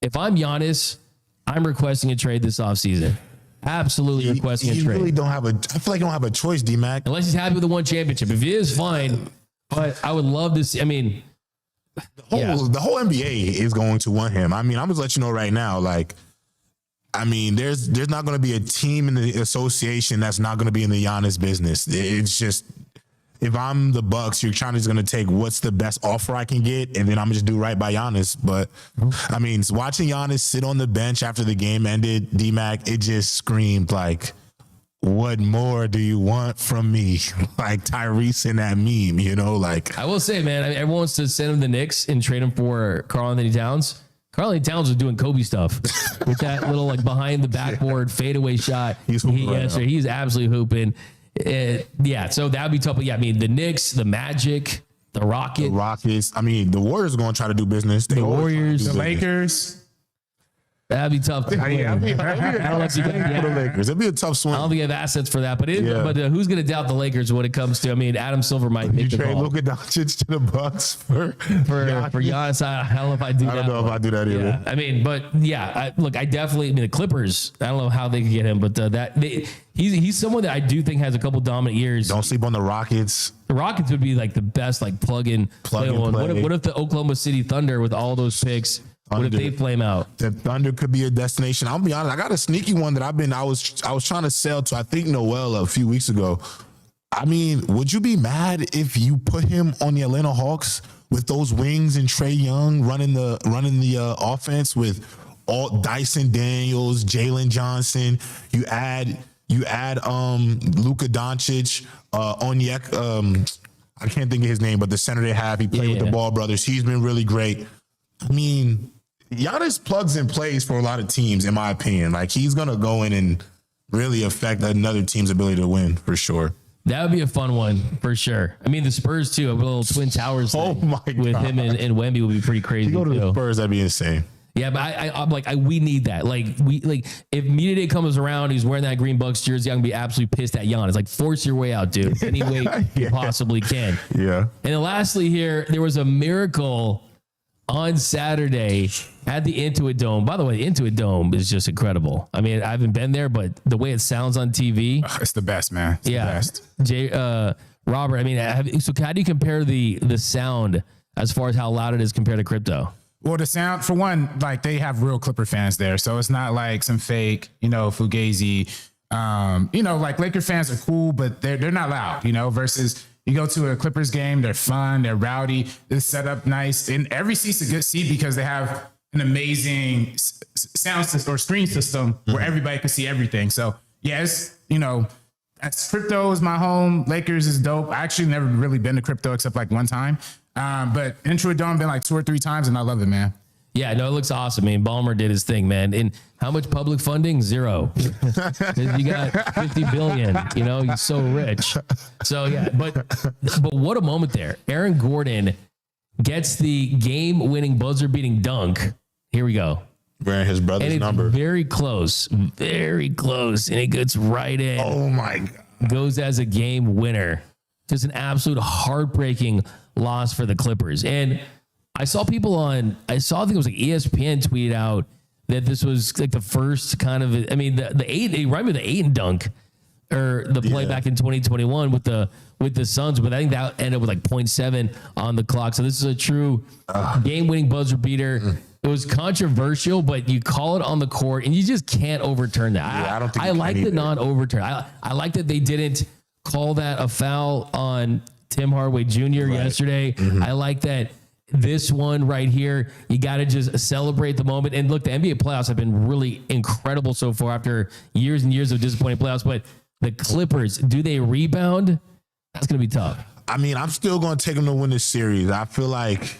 If I'm Giannis, I'm requesting a trade this offseason. Absolutely requesting a trade. Really don't have I feel like you don't have a choice, D-Mac. Unless he's happy with the 1 championship. If he is, fine. But I would love to see. I mean, the whole NBA is going to want him. I mean, I'm just let you know right now. Like, I mean, there's not going to be a team in the association that's not going to be in the Giannis business. It's just, if I'm the Bucks, you're just going to take what's the best offer I can get, and then I'm just do right by Giannis. But I mean, watching Giannis sit on the bench after the game ended, D-Mac, it just screamed like, what more do you want from me? Like Tyrese in that meme, you know, like. I will say, man, everyone wants to send him the Knicks and trade him for Karl-Anthony Towns. Karl-Anthony Towns was doing Kobe stuff with that little like behind the backboard fadeaway shot. He's absolutely hooping. So that would be tough. But yeah, I mean, the Knicks, the Magic, the Rockets. I mean, the Warriors are going to try to do business. The Warriors, the Lakers. That'd be tough. I don't know if you get the Lakers. It'd be a tough swing. I don't think they have assets for that. But who's going to doubt the Lakers when it comes to? I mean, Adam Silver might make the call. You trade Luka Doncic to the Bucks for Giannis. I don't know if I do that. I don't know if I do that either. Yeah. I mean, but yeah, I definitely. I mean, the Clippers. I don't know how they could get him, but he's someone that I do think has a couple dominant years. Don't sleep on the Rockets. The Rockets would be like the best, like plug and play. What if the Oklahoma City Thunder with all those picks? What if they flame out? The Thunder could be a destination. I'll be honest. I got a sneaky one that I was trying to sell to, I think, Noel a few weeks ago. I mean, would you be mad if you put him on the Atlanta Hawks with those wings and Trae Young running the offense with all Dyson Daniels, Jalen Johnson? You add Luka Doncic, Onyek. I can't think of his name, but the center they have, he played with the Ball brothers. He's been really great. I mean, Giannis plugs and plays for a lot of teams, in my opinion. Like, he's going to go in and really affect another team's ability to win, for sure. That would be a fun one, for sure. I mean, the Spurs, too, a little Twin Towers thing with him and Wemby would be pretty crazy, you go to the Spurs, that'd be insane. Yeah, but I'm like, we need that. Like, if media day comes around, he's wearing that green Bucks jersey, I'm gonna be absolutely pissed at Giannis. Like, force your way out, dude, any way you possibly can. Yeah. And then lastly, here there was a miracle on Saturday at the Intuit Dome. By the way, the Intuit Dome is just incredible. I mean, I haven't been there, but the way it sounds on TV, it's the best, man. It's the best. Robert, I mean, so how do you compare the sound as far as how loud it is compared to crypto? Well, the sound, for one, like they have real Clipper fans there. So it's not like some fake, Fugazi. Like Laker fans are cool, but they're not loud, versus you go to a Clippers game, they're fun, they're rowdy, it's set up nice. And every seat's a good seat because they have an amazing sound system or screen system where everybody can see everything. So, yes, that's crypto is my home. Lakers is dope. I actually never really been to crypto except like one time. But Intuit Dome been like 2 or 3 times and I love it, man. Yeah, no, it looks awesome. I mean, Ballmer did his thing, man. And how much public funding? 0. You got 50 billion, he's so rich. So yeah, but what a moment there. Aaron Gordon gets the game-winning buzzer-beating dunk. Here we go. Wearing his brother's number. Very close, and it gets right in. Oh my God. Goes as a game winner. Just an absolute heartbreaking loss for the Clippers. And I saw people I think it was like ESPN tweeted out that this was like the first kind of, I mean, the 8, it reminded me of the Ayton dunk or the play back in 2021 with the Suns, but I think that ended with like 0.7 on the clock. So this is a true game-winning buzzer beater. It was controversial, but you call it on the court and you just can't overturn that. Yeah, I don't think I like the non-overturn. I like that they didn't call that a foul on Tim Hardaway Jr. yesterday. I like that this one right here, you got to just celebrate the moment. And look, the NBA playoffs have been really incredible so far after years and years of disappointing playoffs. But the Clippers, do they rebound? That's going to be tough. I mean, I'm still going to take them to win this series. I feel like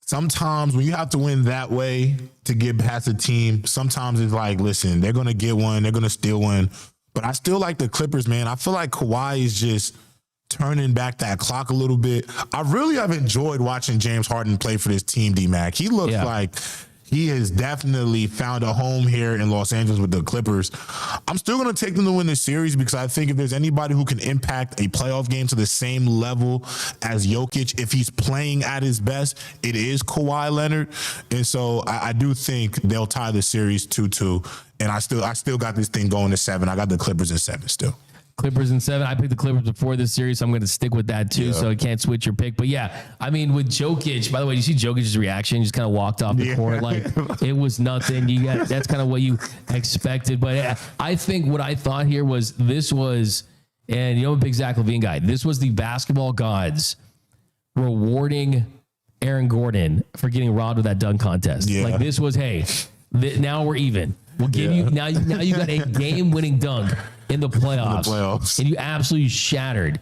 sometimes when you have to win that way to get past a team, sometimes it's like, listen, they're going to get one, they're going to steal one. But I still like the Clippers, man. I feel like Kawhi is just turning back that clock a little bit. I really have enjoyed watching James Harden play for this team, D-Mac. He looks like he has definitely found a home here in Los Angeles with the Clippers. I'm still going to take them to win this series because I think if there's anybody who can impact a playoff game to the same level as Jokic, if he's playing at his best, it is Kawhi Leonard. And so I do think they'll tie the series 2-2. And I still got this thing going to 7. I got the Clippers in 7 still. Clippers in 7. I picked the Clippers before this series, so I'm going to stick with that too. So I can't switch your pick. But yeah, I mean, with Jokic, by the way, you see Jokic's reaction? He just kind of walked off the court like it was nothing. That's kind of what you expected. But I think what I thought here was and I'm a big Zach LaVine guy. This was the basketball gods rewarding Aaron Gordon for getting robbed of that dunk contest. Yeah. Like this was, hey, now we're even. We'll give you now you got a game-winning dunk in the playoffs. And you absolutely shattered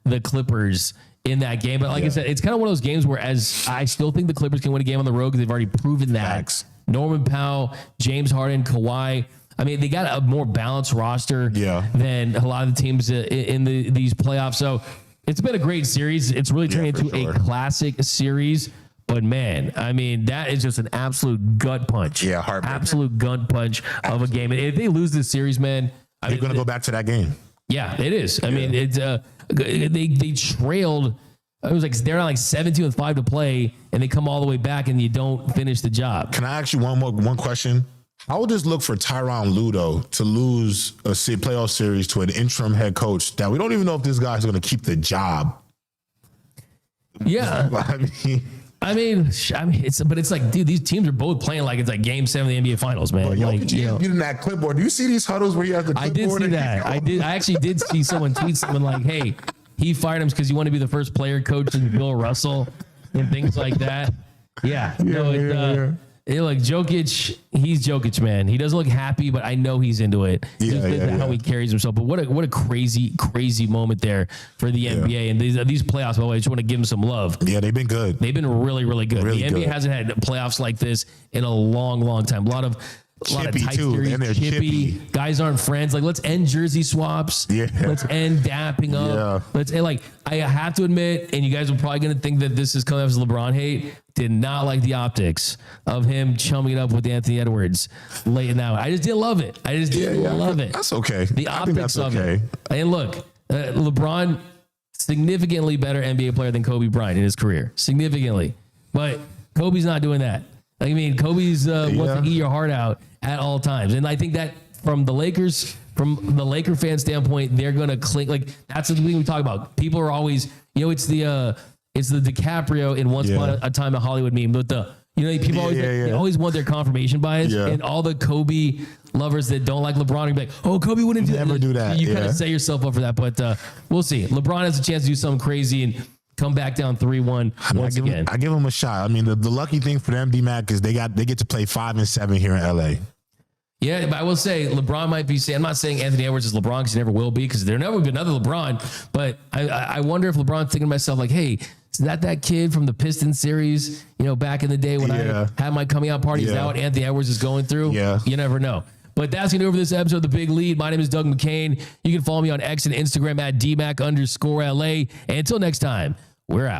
the Clippers in that game. But like I said, it's kind of one of those games where as I still think the Clippers can win a game on the road because they've already proven that. Facts. Norman Powell, James Harden, Kawhi. I mean, they got a more balanced roster than a lot of the teams in these playoffs. So it's been a great series. It's really turned into a classic series. But man, I mean, that is just an absolute gut punch. Yeah, heartbreaker. Absolute gut punch of a game. And if they lose this series, man, they're going to go back to that game. Yeah, it is. I mean, it's they trailed. It was like they're on like 17 with 5 to play, and they come all the way back, and you don't finish the job. Can I ask you one question? How would this look for Tyronn Ludo to lose a playoff series to an interim head coach that we don't even know if this guy's going to keep the job? Yeah, I mean, it's like, dude, these teams are both playing like it's like Game 7 of the NBA Finals, man. Like, getting that clipboard. Do you see these huddles where you have the clipboard? I did see that. I actually did see someone tweet something like, "Hey, he fired him because you want to be the first player coach in Bill Russell and things like that." Yeah. Like Jokic, he's Jokic, man. He doesn't look happy, but I know he's into it. How he carries himself. But what a crazy moment there for the NBA. And these playoffs, by the way, I just want to give them some love. Yeah, they've been good. They've been really, really good. The NBA hasn't had playoffs like this in a long time. A a lot of Chippy, tight too, theory, and they're chippy. Guys aren't friends. Like, let's end jersey swaps. Yeah. Let's end dapping up. Yeah. Let's end, like, I have to admit, and you guys are probably going to think that this is coming up as LeBron hate. Did not like the optics of him chumming it up with Anthony Edwards late in that one. I just didn't love it. I just didn't love it. That's okay. The I think optics that's of okay. it. And look, LeBron, significantly better NBA player than Kobe Bryant in his career. Significantly. But Kobe's not doing that. I mean, Kobe's wants to eat your heart out at all times. And I think that from the Laker fan standpoint, they're going to cling. Like, that's the thing we talk about. People are always, it's the DiCaprio in Once Upon a Time in Hollywood meme. But people always, they always want their confirmation bias. Yeah. And all the Kobe lovers that don't like LeBron are like, oh, Kobe wouldn't Never do that. You kind of set yourself up for that. But we'll see. LeBron has a chance to do something crazy and come back down 3-1 once again. I give them a shot. I mean, the lucky thing for them, D-Mac, is they get to play 5 and 7 here in LA. Yeah, but I will say LeBron might be saying, I'm not saying Anthony Edwards is LeBron because he never will be, because there never will be another LeBron. But I wonder if LeBron's thinking to myself, like, hey, is that kid from the Pistons series, back in the day when I had my coming out party? Is that what Anthony Edwards is going through? Yeah. You never know. But that's going to do it for this episode of The Big Lead. My name is Doug McKain. You can follow me on X and Instagram at DMac_LA. And until next time, we're out.